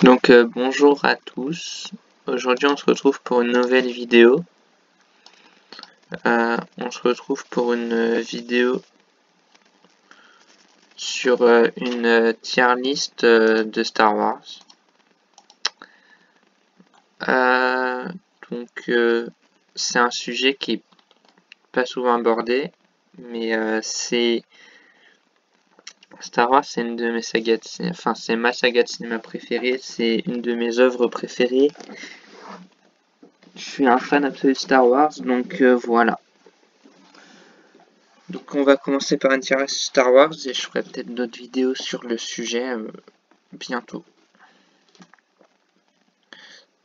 Bonjour à tous. Aujourd'hui on se retrouve pour une nouvelle vidéo. On se retrouve pour une vidéo sur une tier list de Star Wars. Euh, c'est un sujet qui est pas souvent abordé, mais Star Wars, c'est une de mes sagas, c'est ma saga de cinéma préférée, c'est une de mes œuvres préférées. Je suis un fan absolu de Star Wars, voilà. Donc on va commencer par une tier list Star Wars et je ferai peut-être d'autres vidéos sur le sujet bientôt.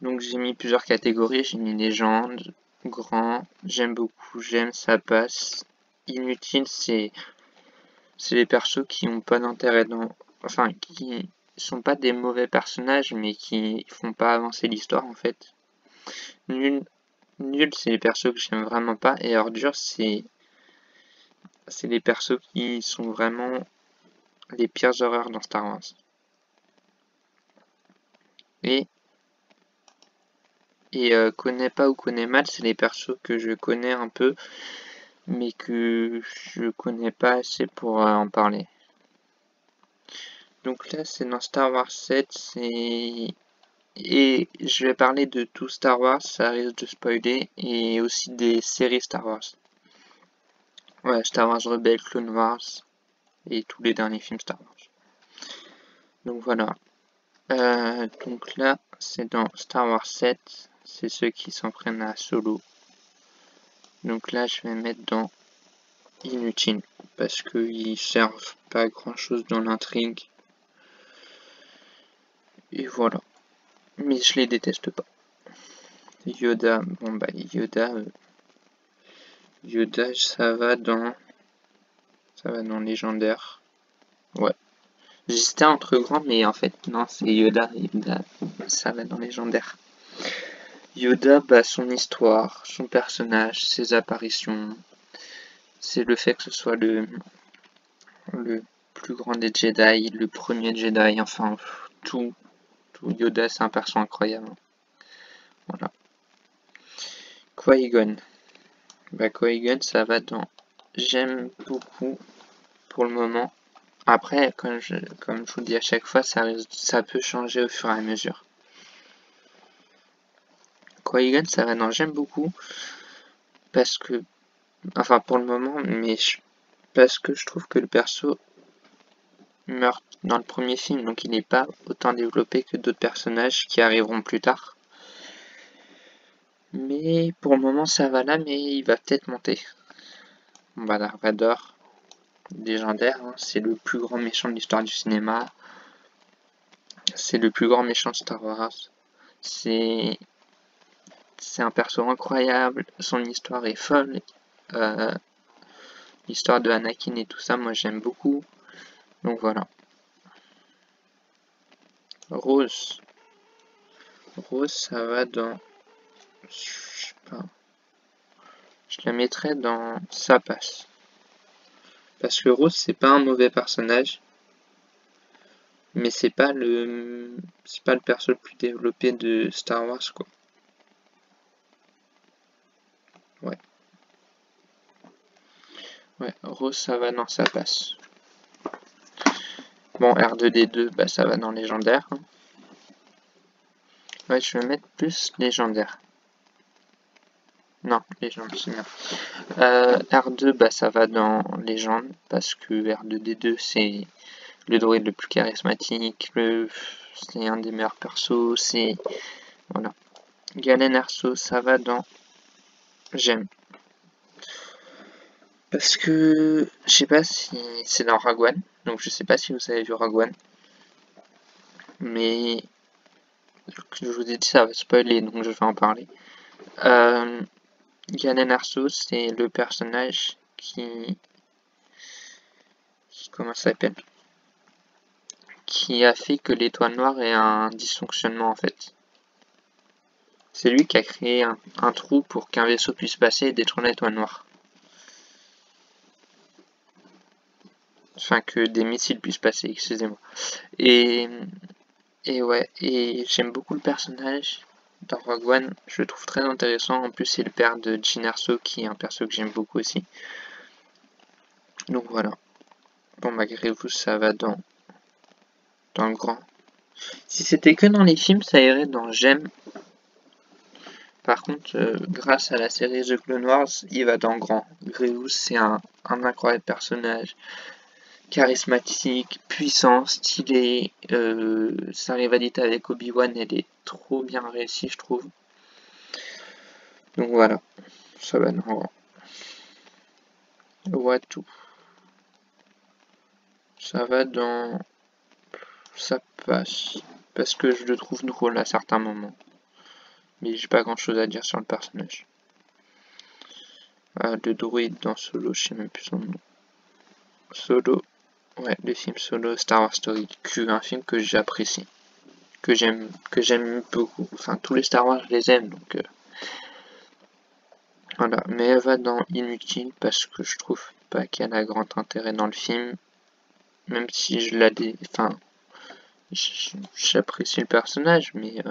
Donc j'ai mis plusieurs catégories, j'ai mis légende, grand, j'aime beaucoup, j'aime, ça passe. Inutile, c'est les persos qui ont pas d'intérêt enfin qui sont pas des mauvais personnages mais qui font pas avancer l'histoire en fait. Nul, c'est les persos que j'aime vraiment pas et ordure c'est les persos qui sont vraiment les pires horreurs dans Star Wars. Et connais pas ou connais mal, c'est les persos que je connais un peu, mais que je connais pas assez pour en parler. Donc là, c'est dans Star Wars 7, et je vais parler de tout Star Wars, ça risque de spoiler, et aussi des séries Star Wars. Ouais, Star Wars Rebelle, Clone Wars, et tous les derniers films Star Wars. Donc voilà. Donc là, c'est dans Star Wars 7, c'est ceux qui s'en prennent à Solo. Donc là, je vais mettre dans inutile, parce qu'ils servent pas à grand chose dans l'intrigue. Et voilà. Mais je les déteste pas. Yoda, bon bah Yoda, ça va dans légendaire. Ouais. J'hésitais entre grand, mais en fait non, c'est Yoda. Yoda, ça va dans légendaire. Yoda, bah son histoire, son personnage, ses apparitions, c'est le fait que ce soit le plus grand des Jedi, le premier Jedi, enfin tout Yoda, c'est un perso incroyable. Voilà. Qui-Gon. Bah Qui-Gon, ça va dans j'aime beaucoup pour le moment. Après, comme je vous le dis à chaque fois, ça peut changer au fur et à mesure. Qui-Gon, ça va dans j'aime beaucoup parce que, enfin pour le moment, mais parce que je trouve que le perso meurt dans le premier film, donc il n'est pas autant développé que d'autres personnages qui arriveront plus tard. Mais pour le moment, ça va là, mais il va peut-être monter. Bah, Dark Vador, légendaire, hein, c'est le plus grand méchant de l'histoire du cinéma. C'est le plus grand méchant de Star Wars. C'est un perso incroyable, son histoire est folle. L'histoire de Anakin et tout ça, moi j'aime beaucoup. Donc voilà. Rose. Rose, ça va dans... Je sais pas. Je la mettrais dans... Ça passe. Parce que Rose, c'est pas un mauvais personnage. Mais c'est pas le perso le plus développé de Star Wars, quoi. Ouais. Ouais, Rose, ça va dans ça passe. Bon, R2D2, bah ça va dans légendaire. Hein. Ouais, je vais mettre plus légendaire. Non, légende, c'est bien. R2, bah ça va dans légende, parce que R2D2, c'est le droïde le plus charismatique, c'est un des meilleurs persos, c'est... Voilà. Galen Erso, ça va dans j'aime. Parce que je sais pas si c'est dans Rogue One, donc je sais pas si vous avez vu Rogue One, mais je vous ai dit ça va spoiler, donc je vais en parler. Galen Erso, c'est le personnage qui comment ça s'appelle, qui a fait que l'étoile noire ait un dysfonctionnement en fait. C'est lui qui a créé un trou pour qu'un vaisseau puisse passer et détruire l'étoile noire. Enfin, que des missiles puissent passer, excusez-moi. Et Et ouais, et j'aime beaucoup le personnage dans Rogue One, je le trouve très intéressant. En plus, c'est le père de Jyn Erso, qui est un perso que j'aime beaucoup aussi. Donc voilà. Bon, malgré vous, ça va dans le grand. Si c'était que dans les films, ça irait dans j'aime. Par contre, grâce à la série The Clone Wars, il va dans grand. Grievous, c'est un incroyable personnage. Charismatique, puissant, stylé. Sa rivalité avec Obi-Wan, elle est trop bien réussie, je trouve. Donc voilà, ça va dans grand. Watu. Ça va dans... Ça passe. Parce que je le trouve drôle à certains moments. Mais j'ai pas grand chose à dire sur le personnage. Le droïde dans Solo, je sais même plus son nom. Solo, ouais, le film Solo, Star Wars Story, un film que j'apprécie, que j'aime beaucoup. Enfin, tous les Star Wars, je les aime, donc voilà. Mais elle va dans inutile parce que je trouve pas qu'elle a grand intérêt dans le film, même si enfin, j'apprécie le personnage, mais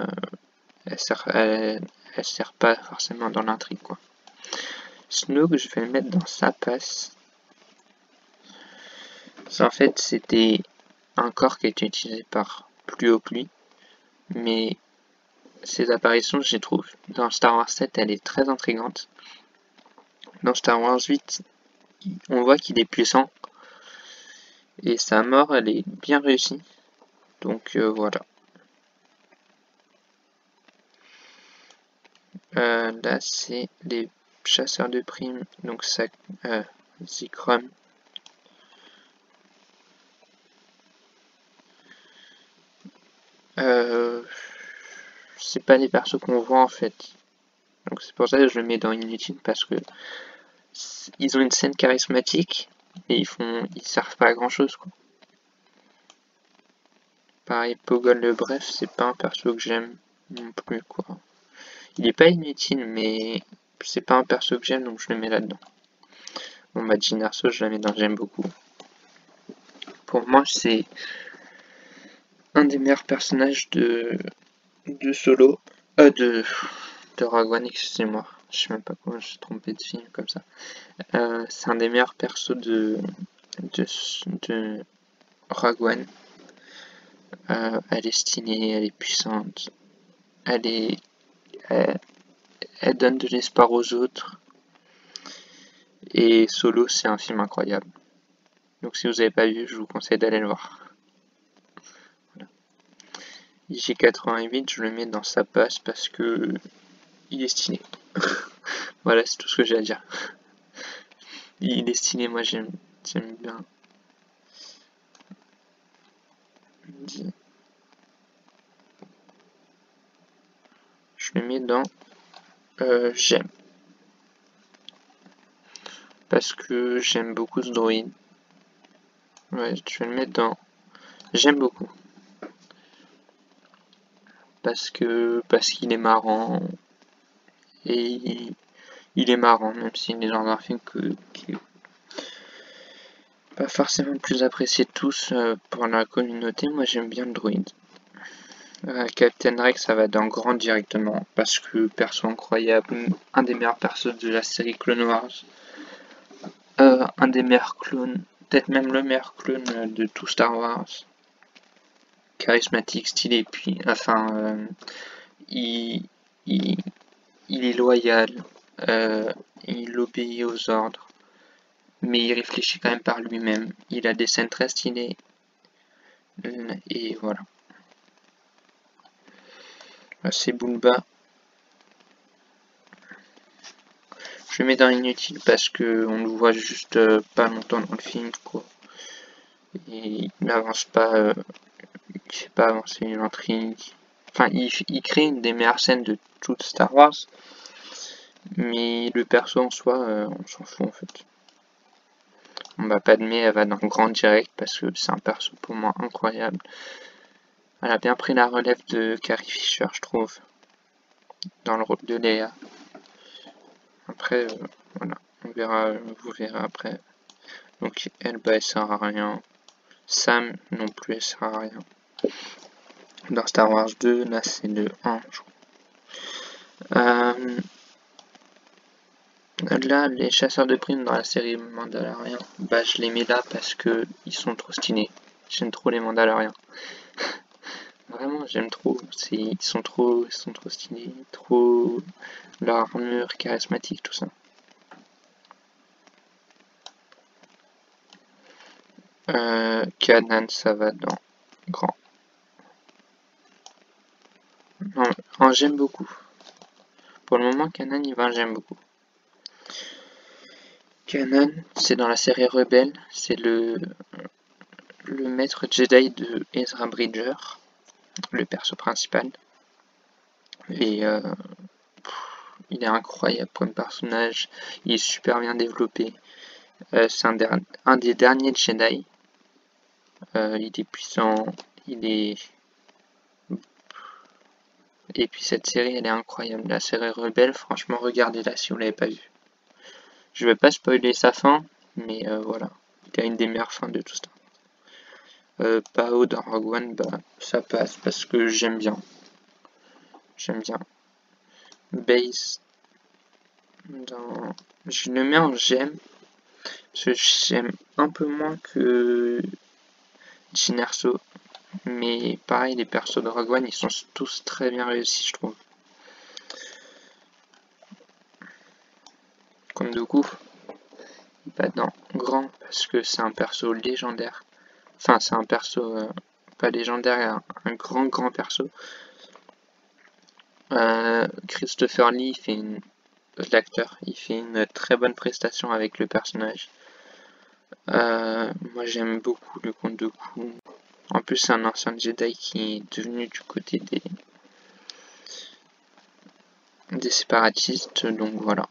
elle sert pas forcément dans l'intrigue, quoi. Snoke, je vais le mettre dans sa passe. En fait, c'était un corps qui a été utilisé par plus haut que lui, mais ses apparitions, je les trouve, dans Star Wars 7, elle est très intrigante. Dans Star Wars 8, on voit qu'il est puissant, et sa mort, elle est bien réussie. Donc voilà. Là, c'est les chasseurs de primes, donc ça, Zikrom. C'est pas les persos qu'on voit en fait. Donc c'est pour ça que je le mets dans inutile, parce que ils ont une scène charismatique, et ils servent pas à grand chose, quoi. Pareil, Pogol le Bref, c'est pas un perso que j'aime non plus, quoi. Il est pas inutile, mais c'est pas un perso que j'aime, donc je le mets là-dedans. Bon, bah, Jyn Erso, je la mets dans j'aime beaucoup. Pour moi, c'est un des meilleurs personnages de Solo, de Rogue One, excusez-moi. Je sais même pas comment je suis trompé de film comme ça. C'est un des meilleurs persos de Rogue One. Elle est stylée, elle est puissante, elle, elle donne de l'espoir aux autres. Et Solo, c'est un film incroyable. Donc si vous n'avez pas vu, je vous conseille d'aller le voir. Voilà. IG88, je le mets dans sa passe parce que il est stylé. Voilà, c'est tout ce que j'ai à dire. Il est stylé, moi j'aime bien. Je le mets dans j'aime. Parce que j'aime beaucoup ce droïde. Ouais, je vais le mettre dans j'aime beaucoup. Parce qu'il est marrant. Et il est marrant, même s'il est dans un film qui est pas forcément le plus apprécié de tous pour la communauté. Moi j'aime bien le droïde. Captain Rex, ça va dans grand directement, parce que perso incroyable, un des meilleurs persos de la série Clone Wars, un des meilleurs clones, peut-être même le meilleur clone de tout Star Wars, charismatique, stylé, puis enfin, il, il, il est loyal, il obéit aux ordres, mais il réfléchit quand même par lui-même, il a des scènes très stylées, et voilà. C'est Boomba. Je le mets dans inutile parce que on le voit juste pas longtemps dans le film, quoi. Et il n'avance pas, il fait pas avancer l'intrigue. Enfin, il crée une des meilleures scènes de toute Star Wars, mais le perso en soi, on s'en fout en fait. On va pas admettre, elle va dans grand direct parce que c'est un perso pour moi incroyable. Elle a bien pris la relève de Carrie Fisher, je trouve, dans le rôle de Leia. Après, voilà, on verra, vous verrez après. Donc elle, bah, elle sert à rien. Sam non plus, elle sert à rien. Dans Star Wars 2, là c'est le 1, je crois. Là, les chasseurs de primes dans la série Mandalorian, bah je les mets là parce que ils sont trop stylés. J'aime trop les Mandaloriens. Vraiment, j'aime trop. Ils sont trop stylés, trop leur armure charismatique, tout ça. Kanan, ça va dans grand. Non, j'aime beaucoup. Pour le moment, Kanan, il va, j'aime beaucoup. Kanan, c'est dans la série Rebelle, c'est le maître Jedi de Ezra Bridger, le perso principal. Et il est incroyable comme personnage, il est super bien développé. C'est un des derniers Jedi. Il est puissant, il est... Et puis cette série, elle est incroyable. La série Rebelle, franchement, regardez-la si vous l'avez pas vue. Je vais pas spoiler sa fin, mais voilà. Il a une des meilleures fins de tout ça. Pao dans Rogue One, bah ça passe parce que j'aime bien. J'aime bien. Base, je le mets en j'aime. Parce que j'aime un peu moins que Jyn Erso. Mais pareil, les persos de Rogue One, ils sont tous très bien réussis, je trouve. Comme Dooku, il va dans grand parce que c'est un perso légendaire. Enfin, c'est un perso pas légendaire, un grand perso. Christopher Lee l'acteur, il fait une très bonne prestation avec le personnage. Moi j'aime beaucoup le comte Dooku. En plus c'est un ancien Jedi qui est devenu du côté des séparatistes, donc voilà.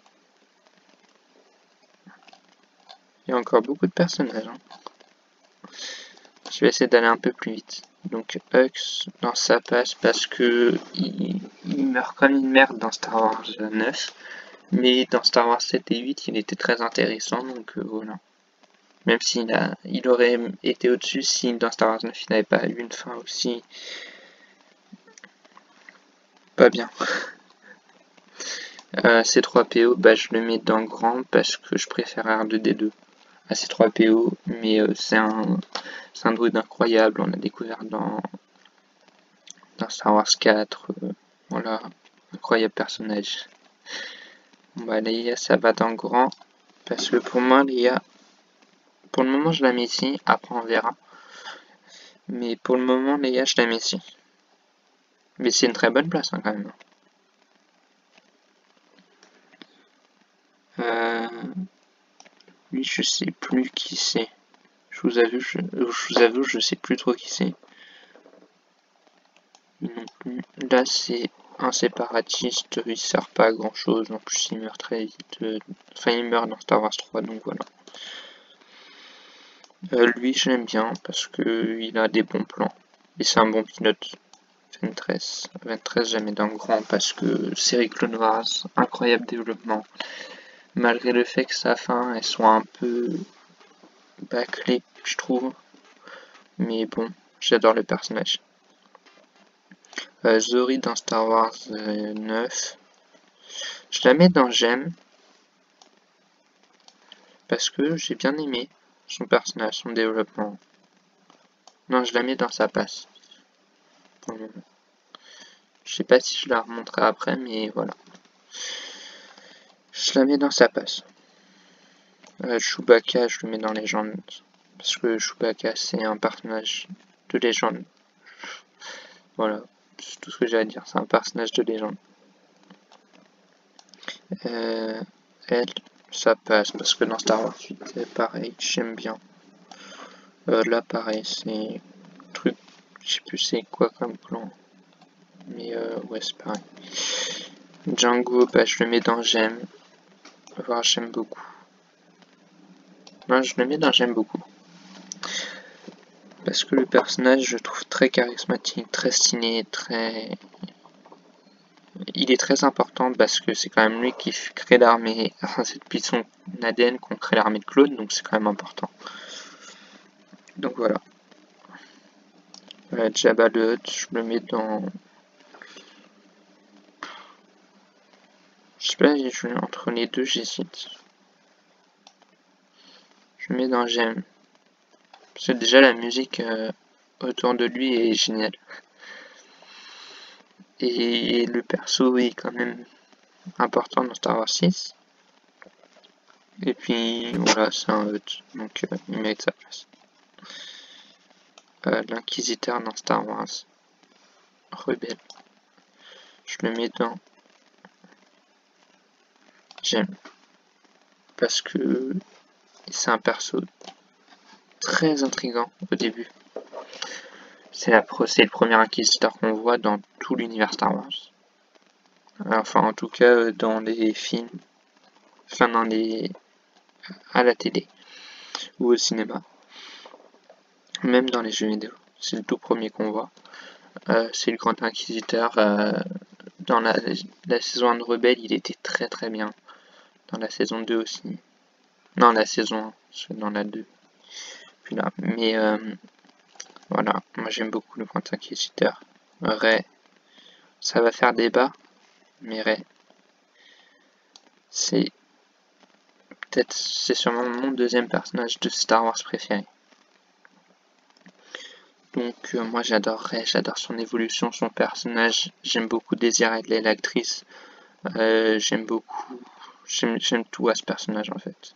Il y a encore beaucoup de personnages. Hein. Je vais essayer d'aller un peu plus vite. Donc Hux, dans sa passe parce que il meurt comme une merde dans Star Wars 9. Mais dans Star Wars 7 et 8, il était très intéressant, donc voilà. Même il aurait été au-dessus si dans Star Wars 9 il n'avait pas eu une fin aussi pas bien. C3PO, bah je le mets dans grand parce que je préfère R2D2 à C3PO, mais c'est un druide incroyable, on a découvert dans Star Wars 4, voilà, incroyable personnage. Bon bah Leia ça va dans grand, parce que pour moi Leia, pour le moment je la mets ici, après on verra. Mais pour le moment Leia je la mets ici. Mais c'est une très bonne place hein, quand même. Lui je sais plus qui c'est. Je vous avoue, je sais plus trop qui c'est. Non plus. Là c'est un séparatiste, il sert pas à grand chose, en plus il meurt très vite. Enfin il meurt dans Star Wars 3, donc voilà. Lui je l'aime bien parce que il a des bons plans. Et c'est un bon pilote. 23, jamais dans le grand parce que série Clone Wars, incroyable développement. Malgré le fait que sa fin elle soit un peu bâclée, je trouve. Mais bon, j'adore le personnage. Zori dans Star Wars 9. Je la mets dans j'aime. Parce que j'ai bien aimé son personnage, son développement. Non, je la mets dans sa passe. Pour le moment. Je sais pas si je la remonterai après, mais voilà. Je la mets dans sa passe. Chewbacca, je le mets dans légende. Parce que Chewbacca, c'est un personnage de légende. Voilà, c'est tout ce que j'ai à dire. C'est un personnage de légende. Elle, ça passe. Parce que dans Star Wars 8, c'est pareil. J'aime bien. Là, pareil, c'est truc. Je sais plus c'est quoi comme clan. Mais ouais, c'est pareil. Django, bah, je le mets dans j'aime. Voir, j'aime beaucoup. Non, je le mets dans j'aime beaucoup. Parce que le personnage, je trouve très charismatique, très stylé, très... Il est très important parce que c'est quand même lui qui crée l'armée, enfin c'est depuis son ADN qu'on crée l'armée de clones, donc c'est quand même important. Donc voilà. Jabba le Hutt, je le mets dans... Je sais pas, entre les deux, j'hésite. Je le mets dans j'aime. Parce que déjà, la musique autour de lui est géniale. Et le perso est quand même important dans Star Wars 6. Et puis, voilà, c'est un Hutt, donc il mérite sa place. L'Inquisiteur dans Star Wars. Rebelle. Je le mets dans j'aime. Parce que c'est un perso très intriguant au début. C'est le premier inquisiteur qu'on voit dans tout l'univers Star Wars. Enfin, en tout cas, dans les films. Enfin, à la télé. Ou au cinéma. Même dans les jeux vidéo. C'est le tout premier qu'on voit. C'est le grand inquisiteur. Dans la saison 1 de Rebelle, il était très très bien. Dans la saison 2 aussi. Non, la saison 1. C'est dans la 2. Puis là. Mais voilà, moi j'aime beaucoup le grand inquisiteur. Rey, ça va faire débat, mais Rey, c'est sûrement mon deuxième personnage de Star Wars préféré. Donc moi j'adore Rey, j'adore son évolution, son personnage. J'aime beaucoup Daisy Ridley, l'actrice. J'aime beaucoup, j'aime tout à ce personnage en fait.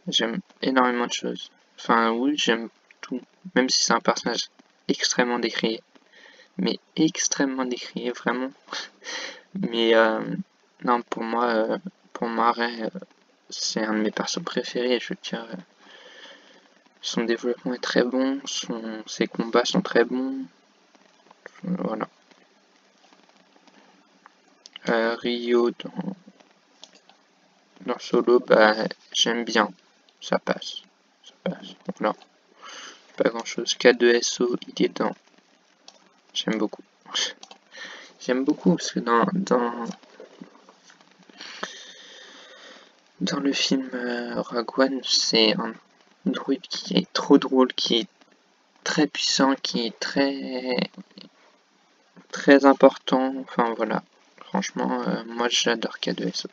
J'aime énormément de choses. Enfin oui, j'aime tout, même si c'est un personnage extrêmement décrié. Mais extrêmement décrié, vraiment. Mais non, pour moi, Rey, c'est un de mes persos préférés. Je veux dire, son développement est très bon, ses combats sont très bons. Voilà. Rio dans Solo, bah j'aime bien. Ça passe. Voilà. Pas grand chose. K2SO, il est dans. J'aime beaucoup. J'aime beaucoup parce que dans le film Rogue One, c'est un druide qui est trop drôle, qui est très puissant, qui est très important. Enfin voilà. Franchement, moi j'adore K2SO.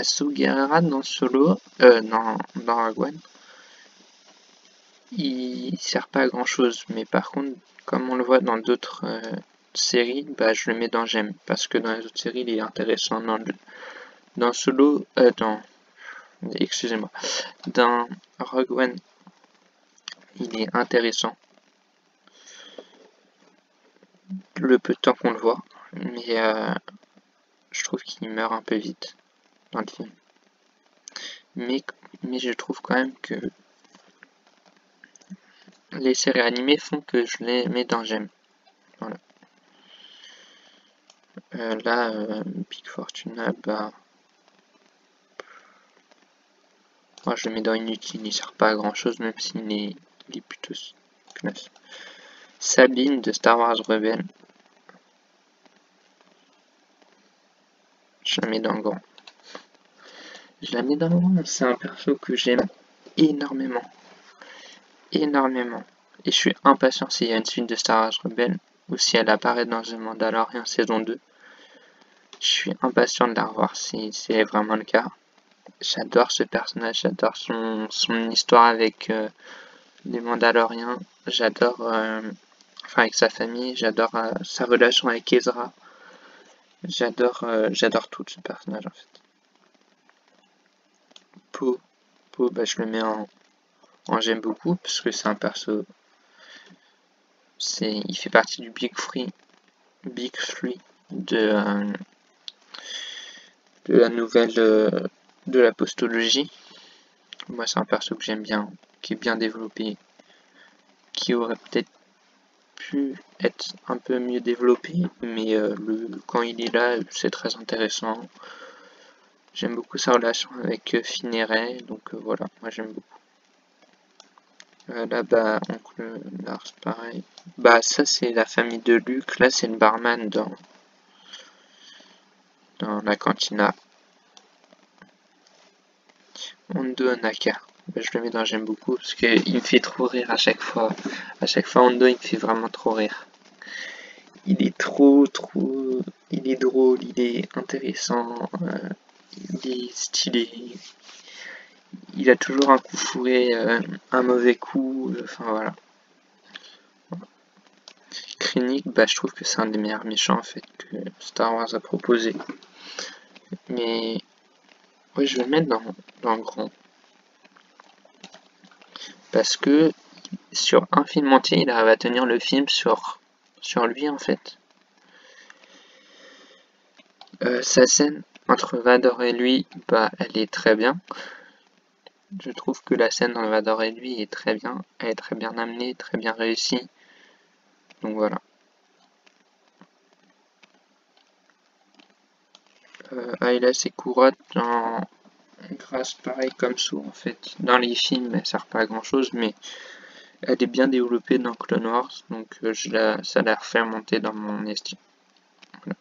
Saw Gerrera dans Solo, dans Rogue One, il sert pas à grand chose, mais par contre, comme on le voit dans d'autres séries, bah je le mets dans j'aime, parce que dans les autres séries il est intéressant. Dans Solo, excusez-moi, dans Rogue One, il est intéressant. Le peu de temps qu'on le voit, mais je trouve qu'il meurt un peu vite dans le film. Mais je trouve quand même que les séries animées font que je les mets dans j'aime. Voilà. Là, Big Fortuna, bah... moi je le mets dans inutile, il sert pas à grand chose, même s'il est plutôt classe. Sabine de Star Wars Rebelle. Je la mets dans le grand. Je la mets dans le grand, c'est un perso que j'aime énormément. Énormément. Et je suis impatient s'il y a une suite de Star Wars Rebelle, ou si elle apparaît dans The Mandalorian saison 2. Je suis impatient de la revoir si c'est vraiment le cas. J'adore ce personnage, j'adore son histoire avec les Mandaloriens, j'adore, enfin avec sa famille, j'adore sa relation avec Ezra. J'adore tout ce personnage en fait. Poe, bah, je le mets en j'aime beaucoup parce que c'est un perso. Il fait partie du Big Three de la nouvelle de la postologie. Moi, c'est un perso que j'aime bien, qui est bien développé, qui aurait peut-être pu être un peu mieux développé, mais quand il est là, c'est très intéressant. J'aime beaucoup sa relation avec Finn et Rey, donc voilà, moi j'aime beaucoup. Là, bah, oncle Lars, pareil. Bah, ça c'est la famille de Luke, là c'est le barman dans la cantina. Hondo Naka. bah, je le mets dans j'aime beaucoup parce qu'il me fait trop rire à chaque fois. À chaque fois, Hondo, il me fait vraiment trop rire. Il est il est drôle, il est intéressant, il est stylé. Il a toujours un coup fourré, un mauvais coup, enfin voilà. Krennic, bah, je trouve que c'est un des meilleurs méchants en fait que Star Wars a proposé. Mais ouais, je vais le mettre dans grand. Parce que sur un film entier, il arrive à tenir le film sur lui en fait. Sa scène entre Vador et lui, bah, elle est très bien. Je trouve que la scène entre Vador et lui est très bien. Elle est très bien amenée, très bien réussie. Donc voilà. Ayla Secura en grâce pareil comme Sue en fait. Dans les films, elle sert pas à grand chose, mais elle est bien développée dans Clone Wars, donc ça la refait monter dans mon estime. Voilà.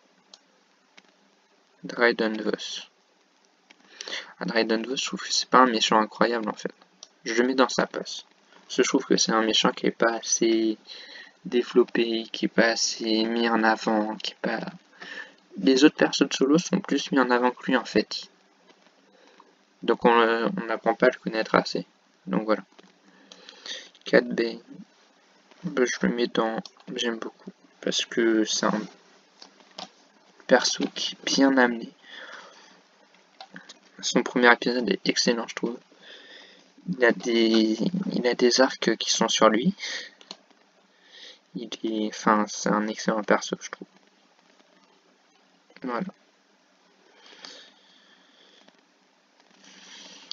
Dryden Voss. Dryden Voss, je trouve que c'est pas un méchant incroyable en fait. Je le mets dans sa place. Parce que je trouve que c'est un méchant qui est pas assez développé, qui est pas assez mis en avant, qui est pas. Les autres persos de Solo sont plus mis en avant que lui en fait. Donc on n'apprend pas à le connaître assez. Donc voilà. Cat Bane. Ben, je le mets dans. J'aime beaucoup. Parce que c'est un perso qui est bien amené. Son premier épisode est excellent, je trouve. Il a des arcs qui sont sur lui. Enfin, c'est un excellent perso, je trouve. Voilà.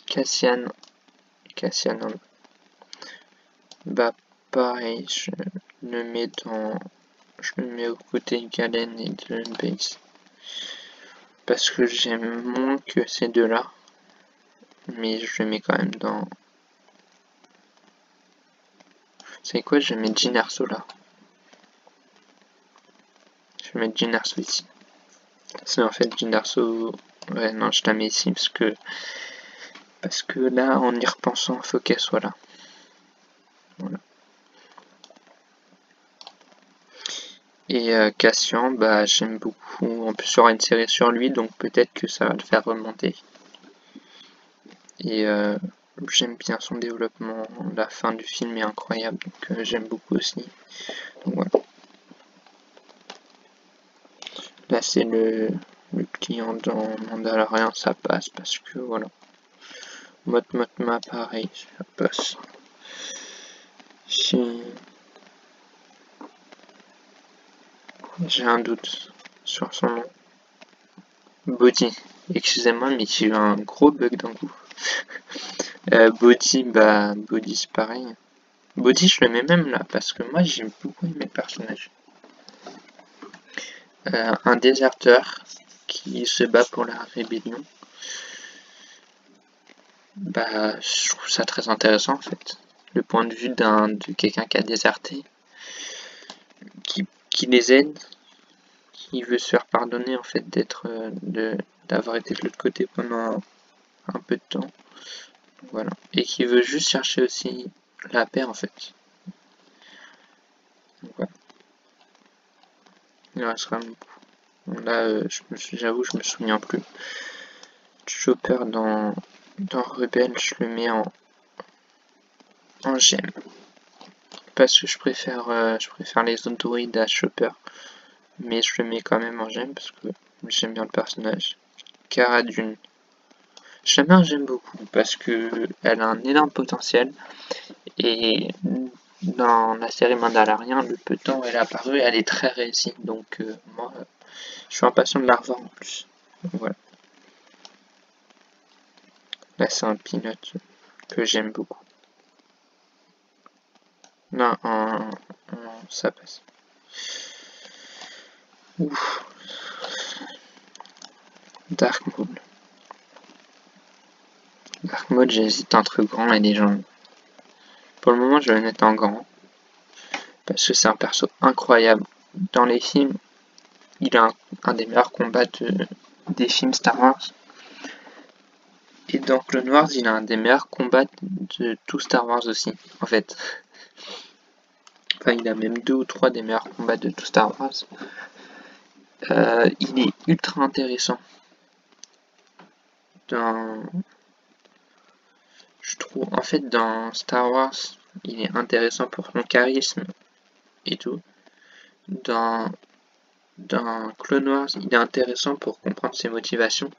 Cassian. Bah, pareil, je le mets aux côtés Galen et de Base. Parce que j'aime moins que ces deux-là. Mais je le mets quand même dans. C'est quoi? Je vais mettre Jyn Erso là. Je vais mettre Jyn Erso ici. C'est en fait Jyn Erso. Ouais, non, je la mets ici parce que là, en y repensant, il faut qu'elle soit là. Voilà. Et Cassian, bah j'aime beaucoup. En plus, il y aura une série sur lui, donc peut-être que ça va le faire remonter. Et j'aime bien son développement. La fin du film est incroyable, donc j'aime beaucoup aussi. Donc voilà. Là, c'est le client dans Mandalorian, ça passe parce que voilà. Motma, pareil, ça passe. J'ai un doute sur son nom. Body. Excusez-moi, mais j'ai eu un gros bug d'un coup. Body c'est pareil. Body, je le mets même là, parce que moi j'ai beaucoup aimé le personnage. Un déserteur qui se bat pour la rébellion. Bah, je trouve ça très intéressant en fait. Le point de vue de quelqu'un qui a déserté, qui les aide, qui veut se faire pardonner en fait d'avoir été de l'autre côté pendant un peu de temps. Voilà. Et qui veut juste chercher aussi la paix en fait. Donc, voilà. Il restera beaucoup. Là, j'avoue, je me souviens plus. Chopper dans Rebelle, je le mets en gemme. Parce que je préfère les autres druides à Chopper. Mais je le mets quand même en gemme parce que j'aime bien le personnage. Cara Dune. Je la mets en gemme beaucoup parce que elle a un énorme potentiel. Et dans la série Mandalorian, le peu de temps où elle est apparue, elle est très réussie. Donc moi, je suis impatient de la revoir en plus. Donc, voilà. Là, c'est un peanut que j'aime beaucoup. Non, ça passe. Ouf. Dark Mode. Dark Mode, j'hésite entre grand et légende. Pour le moment, je vais le mettre en grand. Parce que c'est un perso incroyable. Dans les films, il a un des meilleurs combats des films Star Wars. Et dans Clone Wars, il a un des meilleurs combats de tout Star Wars aussi, en fait. Enfin, il a même 2 ou 3 des meilleurs combats de tout Star Wars. Il est ultra intéressant. Je trouve, en fait, dans Star Wars, il est intéressant pour son charisme et tout. Dans Clone Wars, il est intéressant pour comprendre ses motivations.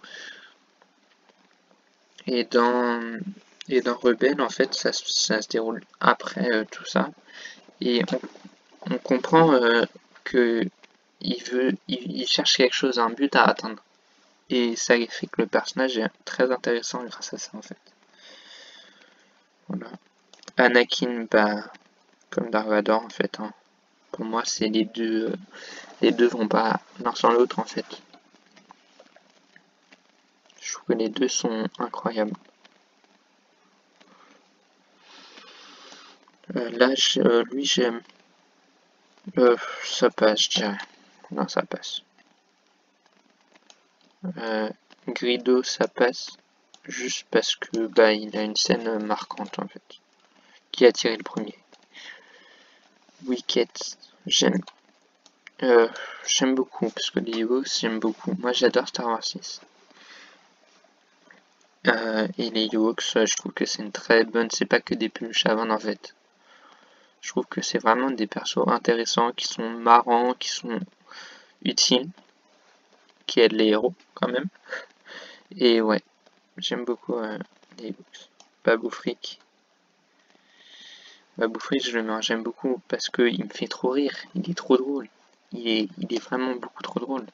Et dans Rebelle, en fait, ça se déroule après tout ça. Et on comprend que il cherche quelque chose, un but à atteindre. Et ça fait que le personnage est très intéressant grâce à ça, en fait. Voilà. Anakin, bah, comme Dark Vador, en fait. Hein. Pour moi, c'est les deux vont pas l'un sans l'autre, en fait. Je trouve que les deux sont incroyables. Là, lui, j'aime. Ça passe, je dirais. Non, ça passe. Grido, ça passe. Juste parce que, bah, il a une scène marquante, en fait. Qui a tiré le premier. Wicket, j'aime. J'aime beaucoup, parce que les Ewoks, j'aime beaucoup. Moi, j'adore Star Wars 6. Et les Ewoks, je trouve que c'est une très bonne... C'est pas que des peluches à vendre, en fait. Je trouve que c'est vraiment des persos intéressants, qui sont marrants, qui sont utiles, qui aident les héros, quand même. Et ouais, j'aime beaucoup les Ewoks. Babu Frick. Babu Frick, j'aime beaucoup, parce qu'il me fait trop rire. Il est trop drôle. Il est vraiment beaucoup trop drôle.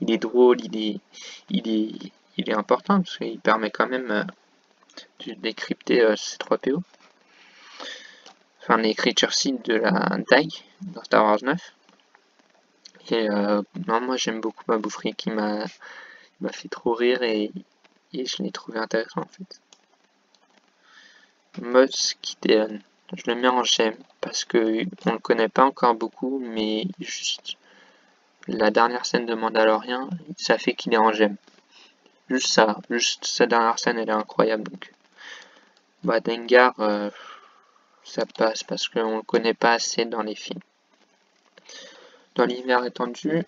Il est drôle, il est important, parce qu'il permet quand même de décrypter C3PO. Enfin, l'écriture seed de la DAI dans Star Wars 9. Et non, moi j'aime beaucoup Babu Frick, il m'a fait trop rire et je l'ai trouvé intéressant en fait. Moss Gideon, je le mets en j'aime parce que on le connaît pas encore beaucoup, mais juste la dernière scène de Mandalorian, ça fait qu'il est en j'aime. Juste ça, juste sa dernière scène, elle est incroyable donc. Bah Dengar, ça passe parce qu'on le connaît pas assez dans les films. Dans l'univers étendu,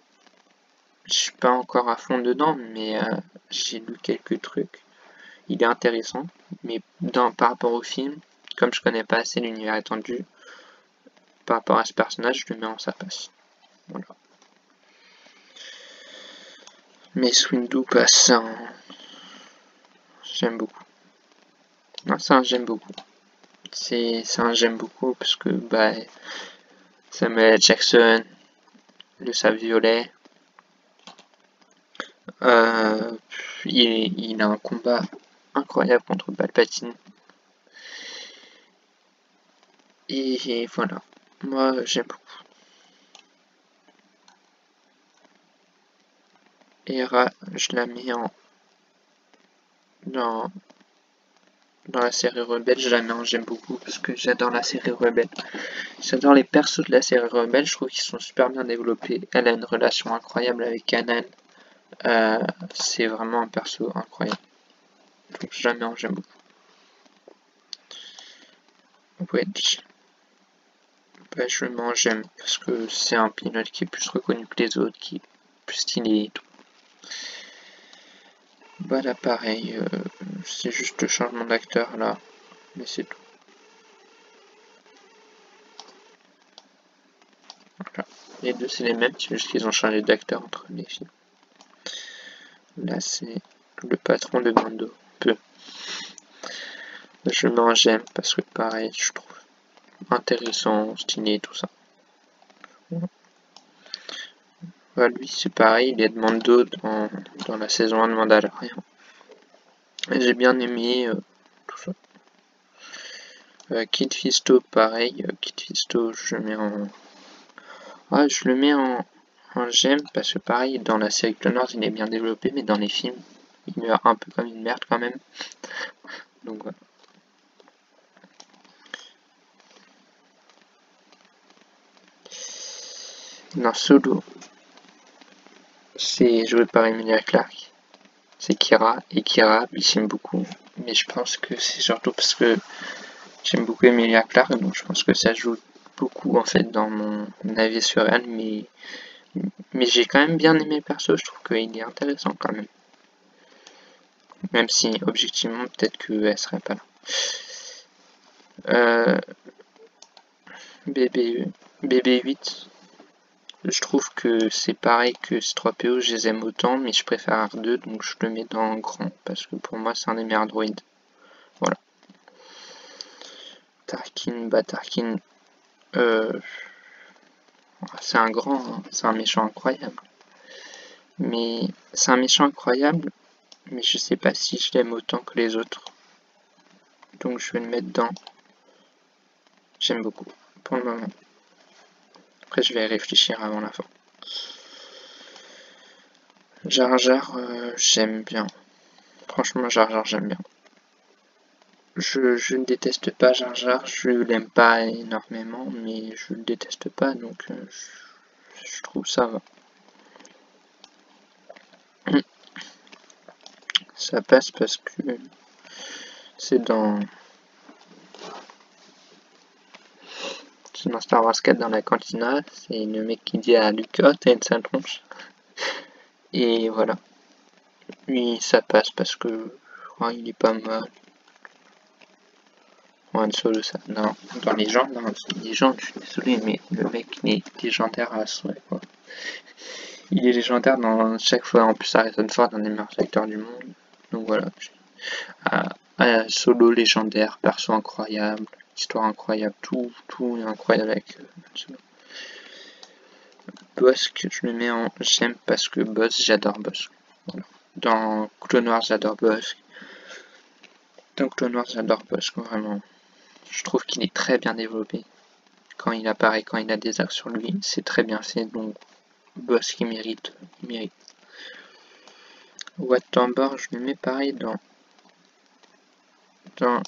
je suis pas encore à fond dedans, mais j'ai lu quelques trucs. Il est intéressant, mais par rapport au film, comme je connais pas assez l'univers étendu, par rapport à ce personnage, je le mets en ça passe. Voilà. Mais Windu passe, ça, j'aime beaucoup. Non, ça j'aime beaucoup. C'est un j'aime beaucoup parce que bah Samuel Jackson, le sable violet, il a un combat incroyable contre Palpatine. Et voilà, moi j'aime beaucoup. Hera, je la mets dans la série Rebelle, je la mets en j'aime beaucoup parce que j'adore la série Rebelle. J'adore les persos de la série Rebelle, je trouve qu'ils sont super bien développés. Elle a une relation incroyable avec Kanan. C'est vraiment un perso incroyable. Donc je la mets en j'aime beaucoup. Wedge. Bah, je le mets en j'aime parce que c'est un pilote qui est plus reconnu que les autres, qui est plus stylé et tout. Bah là pareil, c'est juste le changement d'acteur là, mais c'est tout. Voilà. Les deux c'est les mêmes, c'est juste qu'ils ont changé d'acteur entre les films. Là c'est le patron de Mando. Je le mets en j'aime parce que pareil, je trouve intéressant, stylé et tout ça. Bah, lui c'est pareil, il est de Mando dans la saison 1 de Mandalorian. J'ai bien aimé tout ça. Kit Fisto pareil, Kit Fisto je mets en... Ah, je le mets en j'aime parce que pareil, dans la série Clone Wars il est bien développé, mais dans les films, il meurt un peu comme une merde quand même. Donc voilà. Dans Solo, c'est joué par Emilia Clarke. c'est Kira. Et Kira, j'aime beaucoup. Mais je pense que c'est surtout parce que j'aime beaucoup Emilia Clarke, donc je pense que ça joue beaucoup en fait dans mon avis sur elle. Mais j'ai quand même bien aimé le perso, je trouve qu'il est intéressant quand même. Même si objectivement peut-être qu'elle serait pas là. BB8, je trouve que c'est pareil que C3PO, je les aime autant, mais je préfère R2, donc je le mets dans grand, parce que pour moi c'est un des meilleurs droïdes. Voilà. Tarkin, Tarkin, c'est un grand, hein, c'est un méchant incroyable. Mais c'est un méchant incroyable, mais je sais pas si je l'aime autant que les autres. Donc je vais le mettre dans. J'aime beaucoup, pour le moment. Après je vais réfléchir avant la fin. Jar Jar, j'aime bien. Franchement, Jar Jar, j'aime bien. Je ne déteste pas Jar Jar, je l'aime pas énormément, mais je le déteste pas, donc je trouve ça va. Ça passe parce que c'est dans Star Wars 4 dans la cantina, c'est le mec qui dit à Luke, oh t'as une sale tronche. Et voilà. Lui ça passe parce que il est pas mal. Han Solo ça. Non, dans les gens, non, les gens, je suis désolé, mais le mec il est légendaire à souhait quoi. Il est légendaire dans chaque fois, en plus Harrison Ford, un des meilleurs acteurs du monde. Donc voilà. Solo légendaire, perso incroyable, histoire incroyable, tout est incroyable avec Solo. Bossk, je le mets en j'aime parce que Bossk, j'adore Bossk. Voilà. Dans Clone Wars, j'adore Bossk. Dans Clone Wars, j'adore Bossk, vraiment. Je trouve qu'il est très bien développé. Quand il apparaît, quand il a des arcs sur lui, c'est très bien fait, donc Bossk, il mérite. Wat Tambor, je le mets pareil dans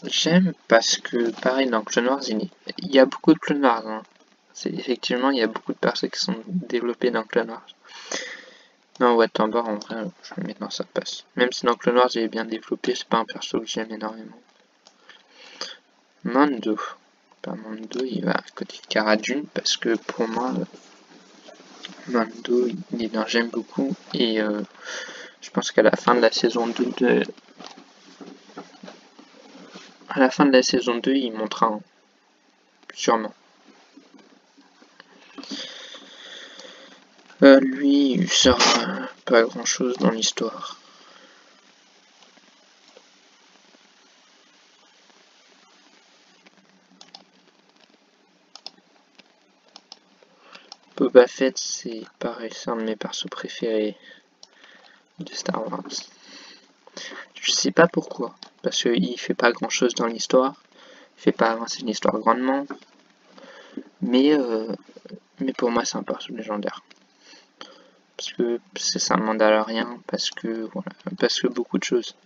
j'aime parce que pareil dans Clone Wars, il y a beaucoup de Clone Wars. Hein. Effectivement, il y a beaucoup de persos qui sont développés dans Clone Wars. Non, Wat Tambor, en vrai, je le mets dans sa passe. Même si dans Clone Wars, il est bien développé, c'est pas un perso que j'aime énormément. Mando. Mando, il va à côté de Cara Dune parce que pour moi, Mando, il est dans j'aime beaucoup et je pense qu'à la fin de la saison 2 à la fin de la saison 2, il montera un. Sûrement. Lui, il sert pas grand chose dans l'histoire. Boba Fett, c'est pareil, c'est un de mes persos préférés de Star Wars. Je sais pas pourquoi, parce qu'il fait pas grand chose dans l'histoire, il fait pas avancer l'histoire grandement, mais pour moi c'est un perso légendaire. Parce que c'est un Mandalorien, parce que voilà, parce que beaucoup de choses.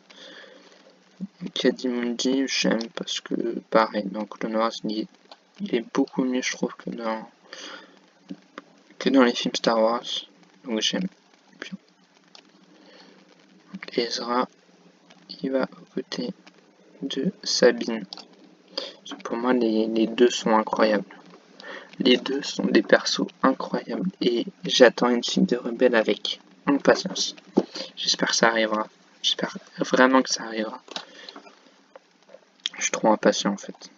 Ki-Adi-Mundi, j'aime parce que pareil, dans Clone Wars, il est beaucoup mieux je trouve que dans les films Star Wars, donc j'aime bien. Ezra, il va aux côtés de Sabine. Pour moi, les deux sont incroyables. Les deux sont des persos incroyables et j'attends une suite de Rebelles avec impatience. J'espère que ça arrivera. J'espère vraiment que ça arrivera. Je suis trop impatient en fait.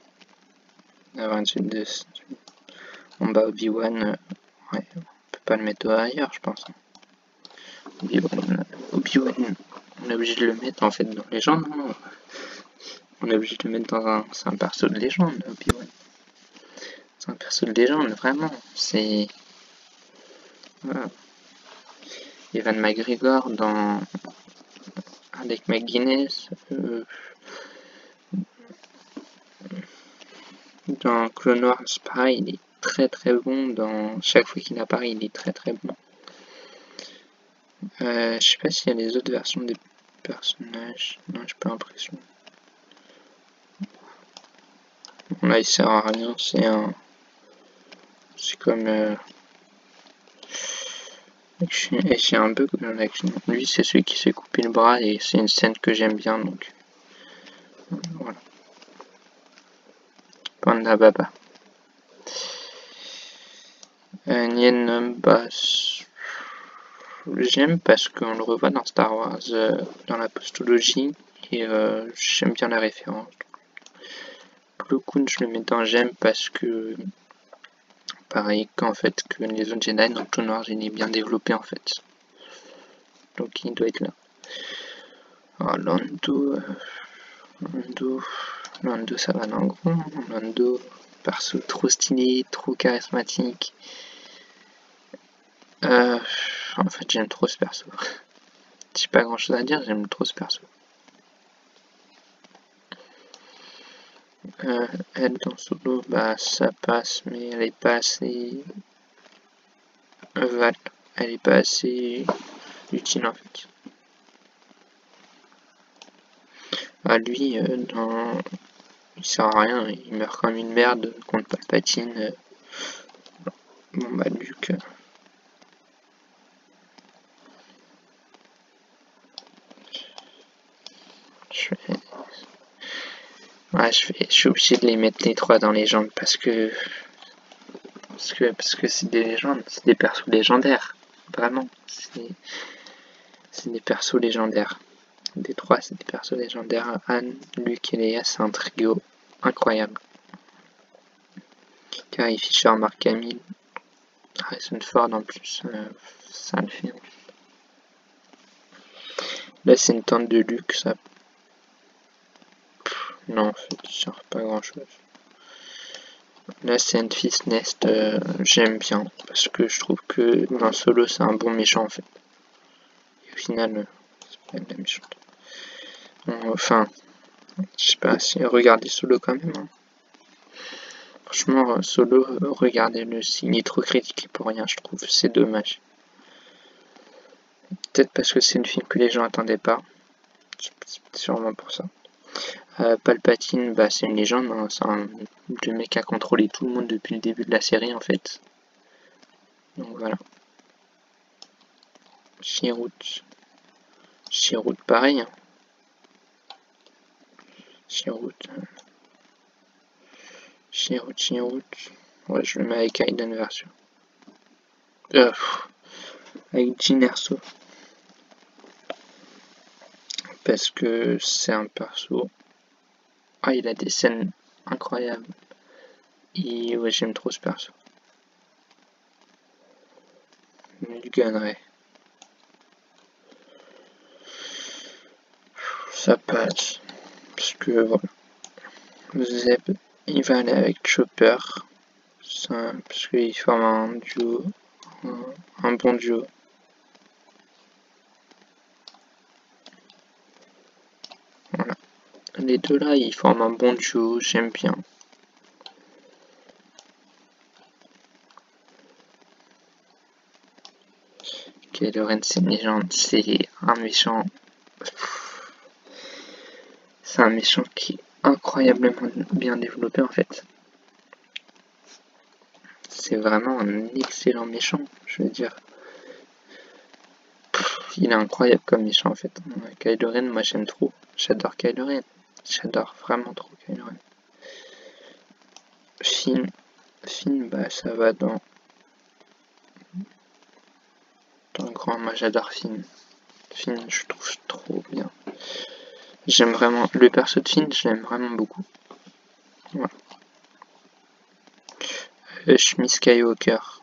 D'avoir une suite de... On bat Obi-Wan, ouais, on peut pas le mettre ailleurs je pense. Obi-Wan, on est obligé de le mettre en fait dans Légende, non? On est obligé de le mettre dans un... C'est un perso de légende, Obi-Wan. C'est un perso de légende, vraiment. C'est... Voilà. Evan McGregor dans... Alec McGuinness, dans Clone Wars, pareil, il est très très bon. Dans chaque fois qu'il apparaît, il est très très bon. Je sais pas s'il y a les autres versions des personnages. Non, j'ai pas l'impression. Bon, là, il sert à rien. C'est comme... Et j'ai un bug avec lui, c'est celui qui s'est coupé le bras et c'est une scène que j'aime bien, donc voilà. Panda Baba. Nien, bah, j'aime parce qu'on le revoit dans Star Wars, dans la postologie, et j'aime bien la référence. Plo Koon, je le mets dans j'aime parce que, pareil qu'en fait que les autres Jedi, donc Clone Wars, il est bien développé en fait. Donc il doit être là. Alors Lando, ça va dans le gros. Lando, perso trop stylé, trop charismatique. En fait, j'aime trop ce perso. J'ai pas grand chose à dire, j'aime trop ce perso. Elle dans Solo, bah ça passe, mais elle est pas assez. Val, elle est pas assez utile en fait. Ah, lui, il sert à rien, il meurt comme une merde contre Palpatine. Bon bah Luke. Je suis obligé de les mettre les trois dans les jambes parce que c'est des légendes, c'est des persos légendaires. Vraiment, c'est des persos légendaires. Des trois, c'est des persos légendaires. Anne, Luke et Leia, c'est un trio incroyable. Carrie Fisher, Mark Hamill, Harrison Ford en plus, ça le fait. Là, c'est une tente de Luke, ça. Non, en fait, il sert pas grand chose. Là, c'est une Fist Nest, j'aime bien, parce que je trouve que dans Solo, c'est un bon méchant en fait. Et au final, c'est pas une méchante. Enfin, je sais pas si regardez Solo quand même. Hein. Franchement, Solo, regardez-le, il est trop critiqué pour rien, je trouve, c'est dommage. Peut-être parce que c'est une film que les gens attendaient pas. C'est sûrement pour ça. Palpatine, bah, c'est une légende, hein. C'est le mec qui a contrôlé tout le monde depuis le début de la série en fait. Donc voilà. Chirrut, pareil. Hein. Chirrut. Ouais, je le mets avec Aiden version. Avec Jyn Erso. Parce que c'est un perso. Ah, il a des scènes incroyables. Et ouais, j'aime trop ce perso. Mulligan, ouais. Ça passe. Parce que voilà. Zeb, il va aller avec Chopper. Parce qu'il forme un duo. Un bon duo. Voilà. Les deux là, ils forment un bon duo, j'aime bien. Kylo Ren, c'est une légende, c'est un méchant. C'est un méchant qui est incroyablement bien développé en fait. C'est vraiment un excellent méchant, je veux dire. Il est incroyable comme méchant en fait. Kylo Ren, moi j'aime trop. J'adore Kylo Ren. J'adore vraiment trop Kylo Ren. Finn, bah ça va dans le grand. Moi j'adore Finn. Finn, je trouve trop bien. J'aime vraiment le perso de Finn, je l'aime vraiment beaucoup. Voilà. Shmi Skywalker.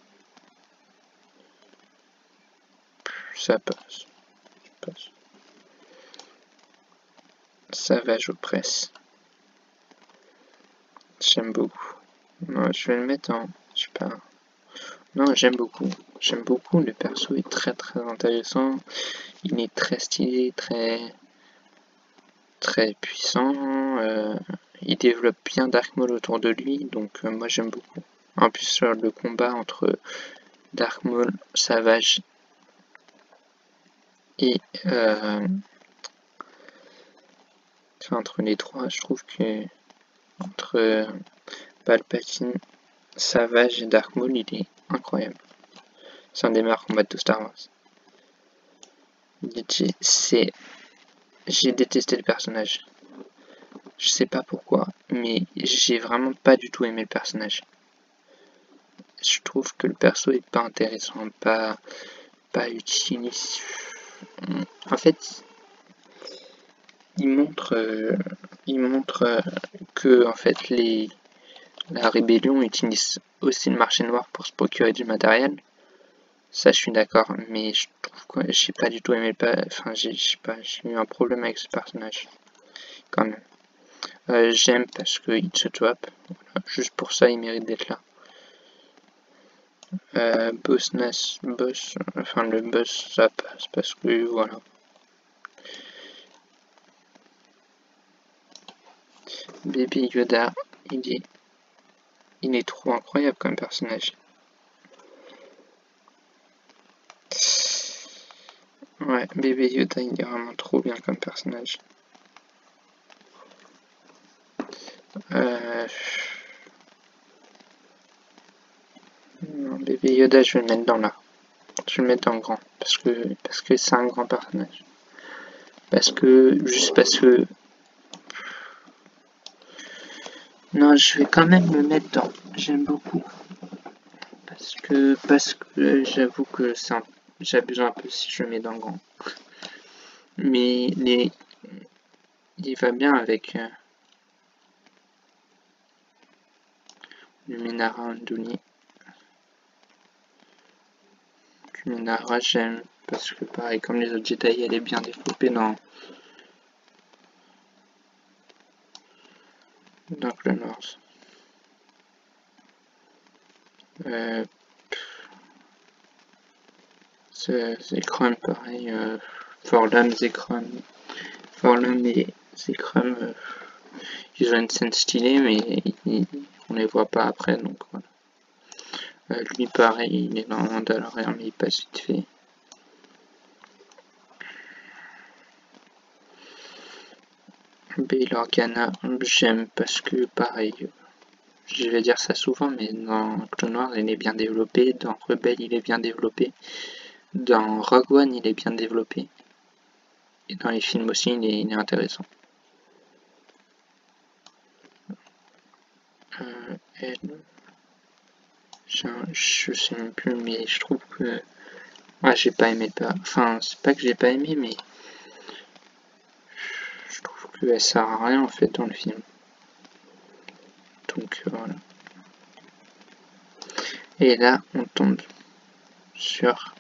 Ça passe. Savage Opress. J'aime beaucoup. Non, je vais le mettre en. Je sais pas. Non, j'aime beaucoup. J'aime beaucoup. Le perso est très très intéressant. Il est très stylé, très puissant. Il développe bien Dark Maul autour de lui, donc moi j'aime beaucoup. En plus, le combat entre Dark Maul, Savage et entre les trois, je trouve que entre Palpatine, Savage et Dark Maul, il est incroyable. C'est un des meilleurs combats de tout Star Wars. J'ai détesté le personnage. Je sais pas pourquoi, mais j'ai vraiment pas du tout aimé le personnage. Je trouve que le perso est pas intéressant, pas utile. En fait, il montre que en fait la rébellion utilise aussi le marché noir pour se procurer du matériel. Ça, je suis d'accord, mais je trouve que j'ai pas du tout aimé enfin, j'ai eu un problème avec ce personnage, quand même. J'aime parce qu'il se drop, voilà. Juste pour ça, il mérite d'être là. Enfin le boss, ça passe parce que voilà. Baby Yoda, il est trop incroyable comme personnage. Ouais, Baby Yoda, il est vraiment trop bien comme personnage. Non, Baby Yoda, je vais le mettre dans là. Je vais le mettre dans grand. Parce que c'est un grand personnage. Juste parce que... Non, je vais quand même le mettre dans. J'aime beaucoup. Parce que j'avoue que j'abuse un peu si je le mets dans grand. Mais il va bien avec le Minara Unduli. Le Minara, j'aime parce que pareil, comme les autres Jedi, elle est bien développée dans Clone Wars. Zekrom, pareil. Forlum, Zekrom. Forlum et Zekrom, ils ont une scène stylée, mais on les voit pas après, donc voilà. Lui, pareil, il est dans Mandalorian, mais il passe vite fait. Bail Organa, j'aime parce que, pareil, je vais dire ça souvent, mais dans Clone Wars, il est bien développé, dans Rebelle, il est bien développé, dans Rogue One, il est bien développé, et dans les films aussi, il est intéressant. Elle, je sais même plus, mais je trouve que... Ouais, j'ai pas aimé Enfin, c'est pas que j'ai pas aimé, mais... Je trouve qu'elle sert à rien, en fait, dans le film. Donc, voilà. Et là, on tombe sur...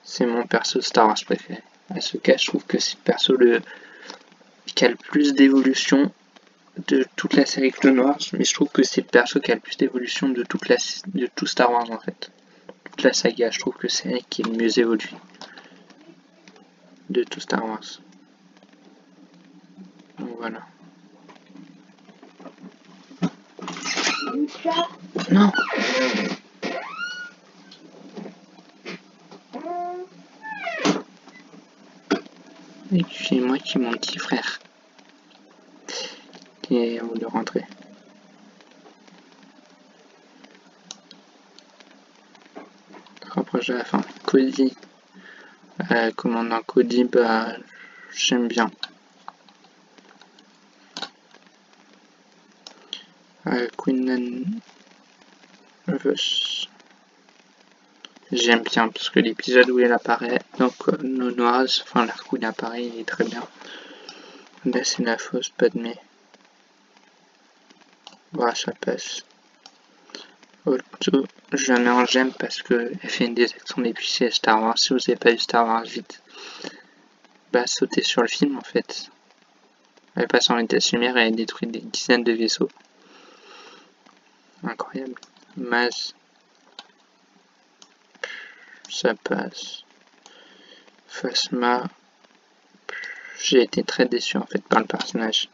C'est mon perso Star Wars préféré. À ce cas, je trouve que c'est le perso qui a le plus d'évolution de toute la série Clone Wars, mais je trouve que c'est le perso qui a le plus d'évolution de tout Star Wars en fait. Toute la saga, je trouve que c'est elle qui est le mieux évolué de tout Star Wars. Donc voilà. Non. Excusez-moi qui est mon petit frère. Qui est en de rentrer. Rapproche de la fin. Cody. Commandant Cody, bah j'aime bien. Quinlan Rush. J'aime bien parce que l'épisode où il apparaît, donc Nonoise, enfin l'arc où il apparaît, il est très bien. Là c'est la fausse Padmé. Voilà, ça passe. Auto, je la mets en j'aime parce qu'elle fait une des actions les plus stylées Star Wars. Si vous n'avez pas vu Star Wars, vite, bah sautez sur le film en fait. Elle passe en vitesse lumière et elle détruit des dizaines de vaisseaux. Incroyable. Maz. Ça passe. Phasma. J'ai été très déçu en fait par le personnage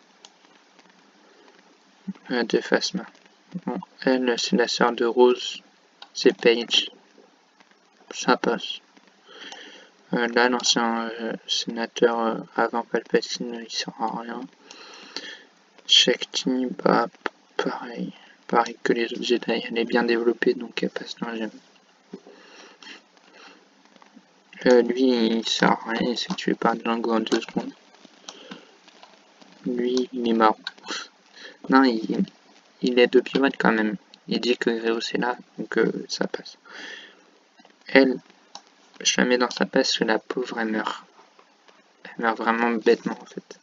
de Phasma. Bon, elle, c'est la sœur de Rose. C'est Paige. Ça passe. Là, l'ancien sénateur avant Palpatine, il sert à rien. Shakti, bah, pareil que les autres Jedi, elle est bien développée, donc elle passe dans le j'aime. Lui, il sert à rien, il s'est tué par Django en 2 secondes. Lui, il est marrant. Non, il est Obi-Wan quand même. Il dit que Gréos est là, donc ça passe. Elle, je la mets dans sa place, que la pauvre, elle meurt. Elle meurt vraiment bêtement, en fait.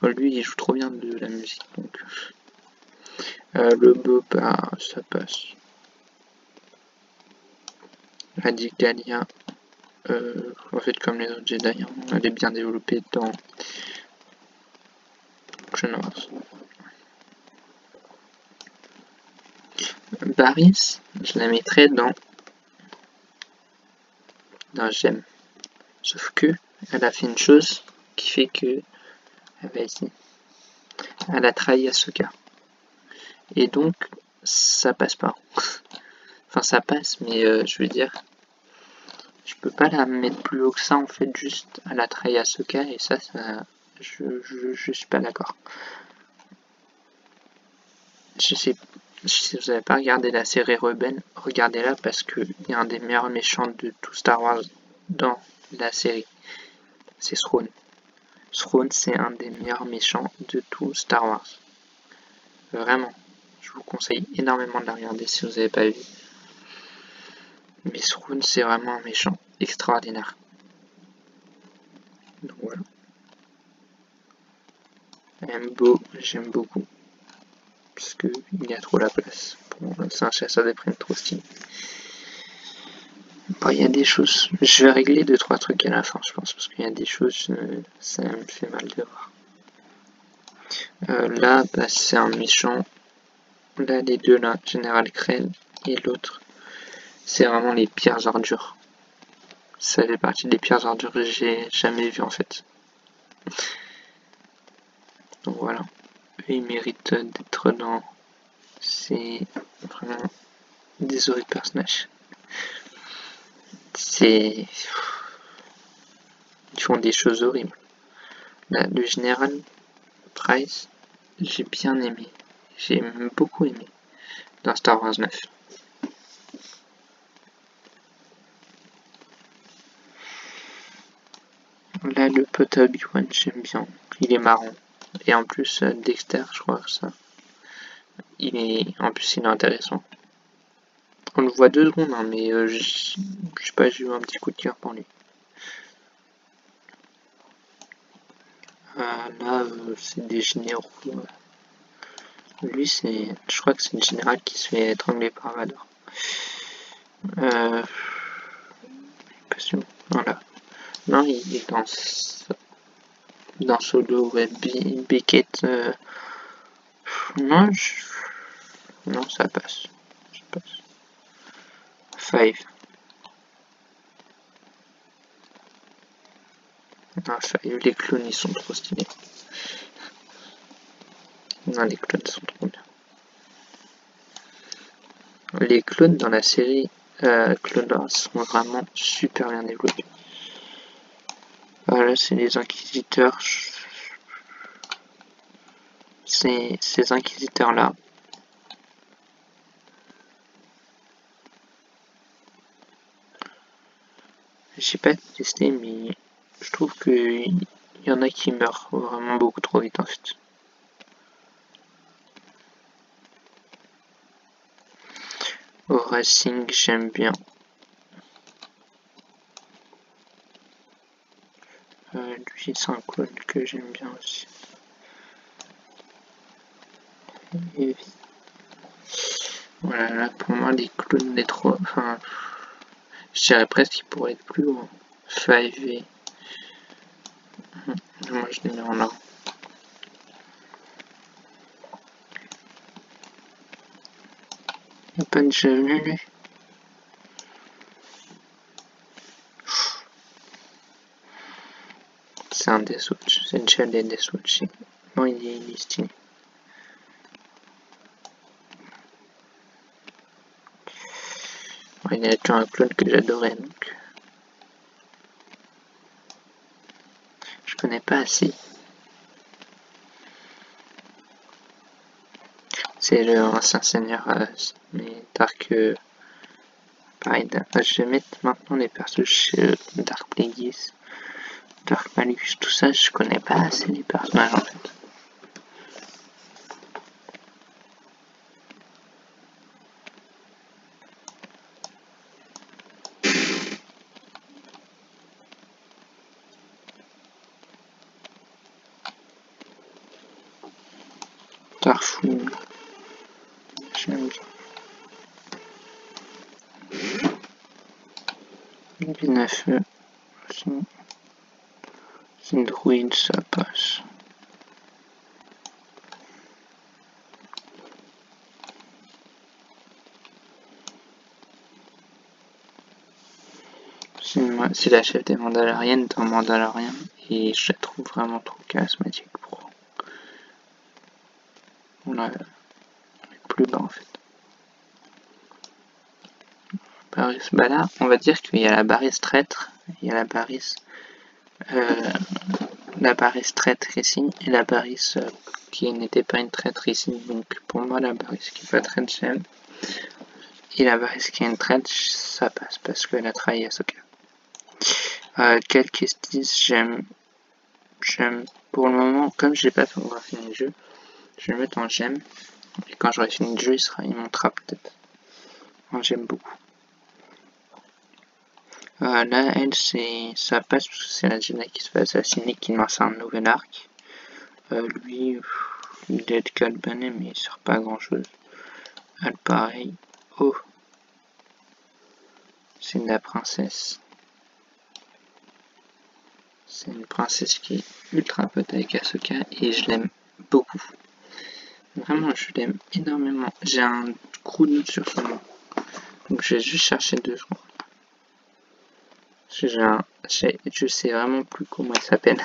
Lui, il joue trop bien de la musique, donc... le beau, bah, ça passe. Radicalia, en fait, comme les autres Jedi, hein, elle est bien développée dans Clone Wars. Barriss, je la mettrais dans j'aime. Sauf que elle a fait une chose qui fait que elle a trahi Asuka. Et donc ça passe pas. Enfin ça passe, mais je veux dire, je peux pas la mettre plus haut que ça en fait, juste elle a trahi Asuka et ça je suis pas d'accord. Je sais, si vous avez pas regardé la série Rebelle, regardez-la parce que il y a un des meilleurs méchants de tout Star Wars dans la série. C'est Thrawn. Thrawn, c'est un des meilleurs méchants de tout Star Wars. Vraiment. Je vous conseille énormément de la regarder si vous n'avez pas vu. Mais Thrawn, c'est vraiment un méchant extraordinaire. Donc voilà. Embo, j'aime beaucoup. Parce qu'il y a trop la place. C'est un chasseur de primes trop stylé. Bon, il y a des choses. Je vais régler 2-3 trucs à la fin, je pense. Parce qu'il y a des choses, ça me fait mal de voir. Là, bah, c'est un méchant. Là, les deux là, Général Krell et l'autre, c'est vraiment les pires ordures. Ça fait partie des pires ordures que j'ai jamais vues en fait. Donc voilà. Eux, ils méritent d'être dans. C'est vraiment des horribles personnages. Ils font des choses horribles. Là, le général Price, j'ai bien aimé. J'ai beaucoup aimé dans Star Wars 9. Là, le pote Obi-Wan, j'aime bien. Il est marrant. Et en plus, Dexter, je crois que ça. En plus, il est intéressant. On le voit 2 secondes, hein, mais je sais pas, j'ai eu un petit coup de cœur pour lui. Là, c'est des généraux. Lui, je crois que c'est le général qui se fait étrangler par Vador. Pas sûr. Voilà. Non, il est dans Solo, ouais, Beckett. Non, non, ça passe. Ça passe. 5. Non, 5. Les clones, ils sont trop stylés. Non, les clones sont trop bien. Les clones dans la série Clone Wars sont vraiment super bien développés. Voilà, c'est les inquisiteurs. Ces inquisiteurs-là. J'ai pas testé, mais je trouve qu'il y en a qui meurent vraiment beaucoup trop vite en fait. Au Racing, j'aime bien. Lui, c'est un clone que j'aime bien aussi. Et voilà, là pour moi, les clones des trois. Enfin, je dirais presque qu'ils pourraient être plus haut. 5 Moi, je les mets en A. Il n'est pas déjà venu lui. C'est un Death Watch, c'est une chaîne des Death Watch. Non, il est stylé. Il y a un clone que j'adorais donc. Je connais pas assez. C'est le ancien seigneur, mais Dark. pareil, je vais mettre maintenant les persos Dark Plagueis, Dark Malus, tout ça, je connais pas assez les personnages en fait. Darfou, j'aime bien. Binafeu, c'est une druide, ça passe. C'est la chef des Mandaloriennes dans Mandalorian et je la trouve vraiment trop charismatique pour. On a plus bas en fait. Barris, bah là, on va dire qu'il y a la Barris traître, il y a la Barris traître ici et la Barris qui n'était pas une traître ici. Donc pour moi, la Barris qui est pas traître, j'aime. Et la Barris qui est une traître, ça passe parce qu'elle a trahi Ahsoka. Cal Kestis, j'aime. Pour le moment, comme je n'ai pas encore fini le jeu, je vais le mettre en j'aime. Et quand j'aurai fini le jeu, il montera peut-être. J'aime beaucoup. Là, elle, ça passe parce que c'est la Jedi qui se fait assassiner, qui lance un nouvel arc. Lui, il est calbané, mais il sert pas à grand chose. Elle, pareil. Oh, c'est la princesse. C'est une princesse qui est ultra pote avec Ahsoka et je l'aime beaucoup. Vraiment, je l'aime énormément. J'ai un gros doute sur son nom. Donc je vais juste chercher 2 secondes. Je sais vraiment plus comment il s'appelle.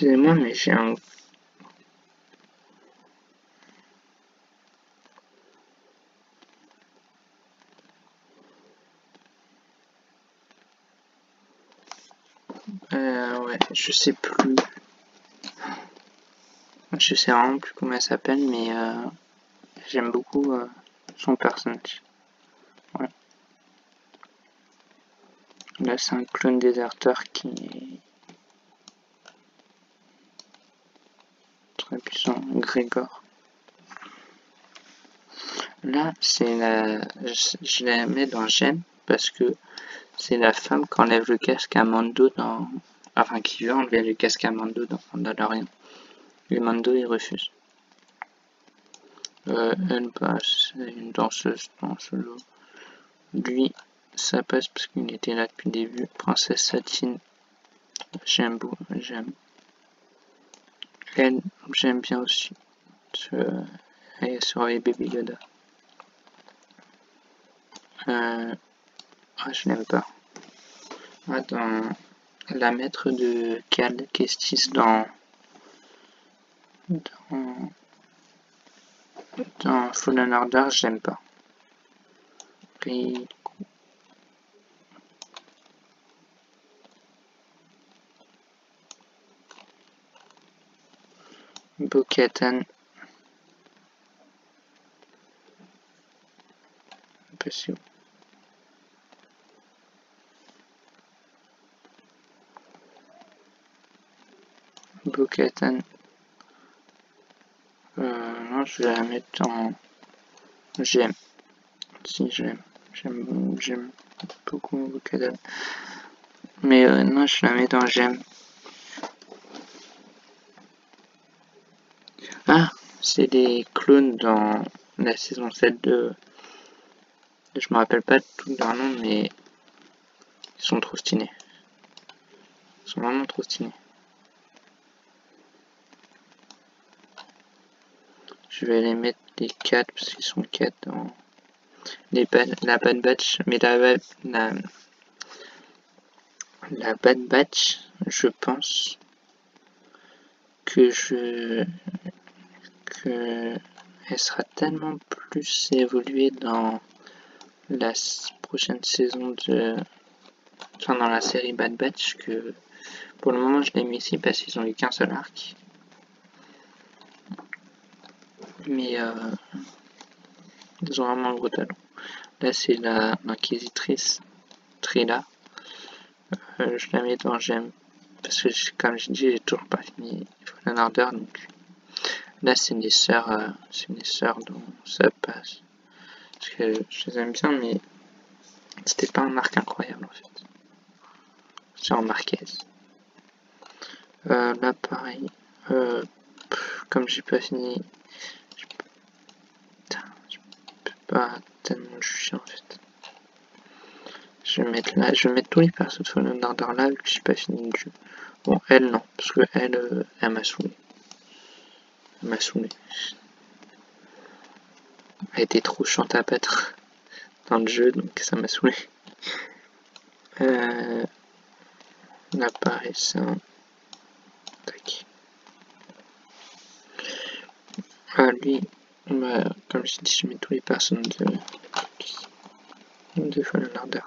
Excusez-moi, mais j'ai un... ouais, je sais plus. Je sais vraiment plus comment elle s'appelle, mais j'aime beaucoup son personnage. Voilà. Là, c'est un clone déserteur qui est très puissant, Grégor. Là, c'est la... Je la mets dans j'aime parce que c'est la femme qui enlève le casque à Mando dans... Enfin, qui veut enlever le casque à Mando dans Mandalorian. Et Mando, il refuse. Elle, bah, c'est une danseuse dans Solo. Lui, ça passe parce qu'il était là depuis le début. Princesse Satine, j'aime beaucoup, j'aime. Elle, j'aime bien aussi. Elle est sur les Baby Yoda. Je l'aime pas. Dans la maître de Cal Kestis dans Fallen Order, j'aime pas. Et... Bo-Katan. Impossible. Bo-Katan. Non, je vais la mettre en j'aime. Si, j'aime. J'aime beaucoup Bo-Katan. Mais non, je la mets dans j'aime. Ah, c'est des clones dans la saison 7 de... Je me rappelle pas tout leur nom, mais ils sont trop stylés. Ils sont vraiment trop stylés. Je vais les mettre les 4 parce qu'ils sont 4 dans la Bad Batch. Mais la Bad Batch, je pense que elle sera tellement plus évoluée dans la prochaine saison dans la série Bad Batch que pour le moment je l'ai mis ici parce qu'ils ont eu qu'un seul arc. Mais ils ont vraiment un gros talent. Là c'est l'inquisitrice Trilla. Je la mets dans j'aime parce que comme j'ai dit, j'ai toujours pas fini Fallen Order, donc là c'est des sœurs dont ça passe. Parce que je les aime bien, mais c'était pas un arc incroyable en fait. C'est en Marquez. Là pareil. Comme j'ai pas fini, je peux pas tellement juger en fait. Je vais mettre là, je vais mettre tous les persos de Fallen Order là vu que j'ai pas fini le jeu. Bon, elle non, parce que elle m'a saoulé. Elle m'a saoulé. Elle était trop chiante à battre dans le jeu, donc ça m'a saoulé. Là pareil ça. Tac. Lui, bah, comme j'ai dit, je mets tous les personnes de Fallen Order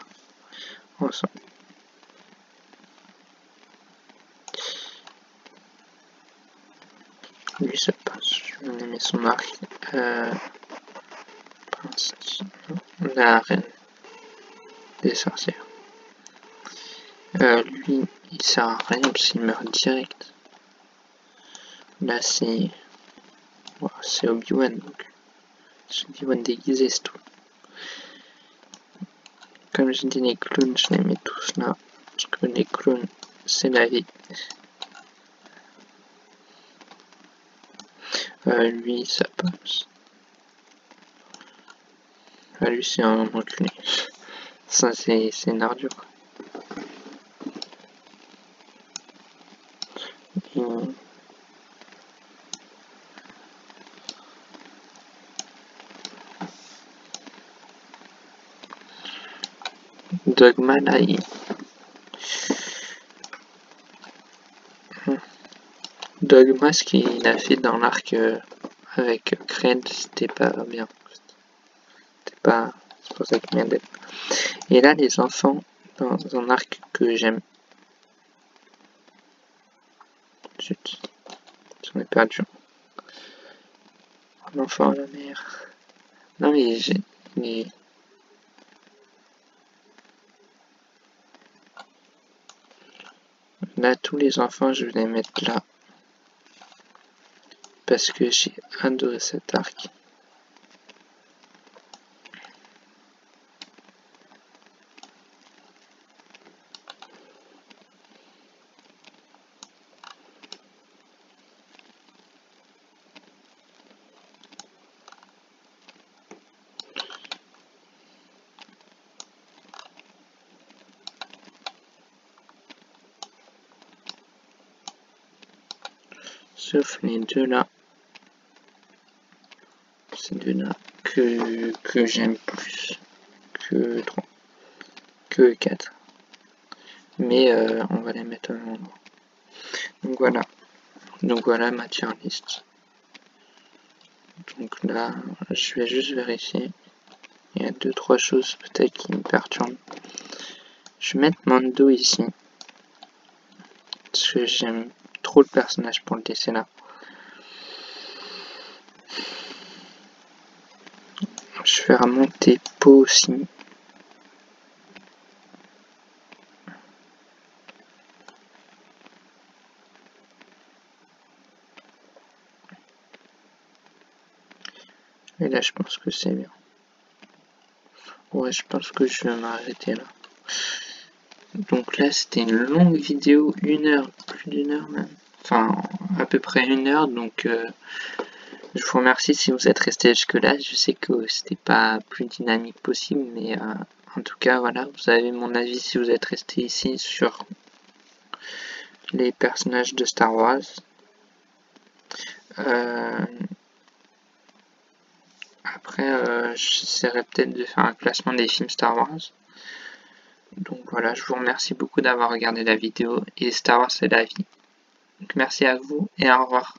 ensemble. Lui ça passe, je vais aimer son arc. La reine des sorcières. Lui, il sert à rien parce qu'il meurt direct. Là c'est Obi-Wan, donc c'est Obi-Wan déguisé, c'est tout. Comme j'ai dit, les clones, je les mets tous là, parce que les clones, c'est la vie. Lui, ça passe. Lui, c'est un enculé. Ça, c'est une ordure. Dogma, là, Dogma, ce qu'il a fait dans l'arc avec Cred, c'était pas bien. C'est pour ça qu'il vient d'être. Et là, les enfants, dans un arc que j'aime. Zut, j'en ai perdu. L'enfant à la mère. Non mais là, tous les enfants, je vais les mettre là. Parce que j'ai adoré cet arc. Sauf les deux là. Ces deux là que j'aime plus que 3. Que 4. Mais on va les mettre au même endroit. Donc voilà ma tier list. Donc là, je vais juste vérifier. Il y a 2-3 choses peut-être qui me perturbent. Je vais mettre Mando ici. Parce que j'aime trop le personnage pour le laisser là. Je vais remonter Poe aussi. Et là, je pense que c'est bien. Ouais, je pense que je vais m'arrêter là. Donc là, c'était une longue vidéo, 1 heure, plus d'1 heure même. Enfin, à peu près 1 heure, donc je vous remercie si vous êtes resté jusque là. Je sais que c'était pas plus dynamique possible, mais en tout cas, voilà, vous avez mon avis si vous êtes resté ici sur les personnages de Star Wars. Après, j'essaierai peut-être de faire un classement des films Star Wars. Donc voilà, je vous remercie beaucoup d'avoir regardé la vidéo et Star Wars c'est la vie. Donc merci à vous et au revoir.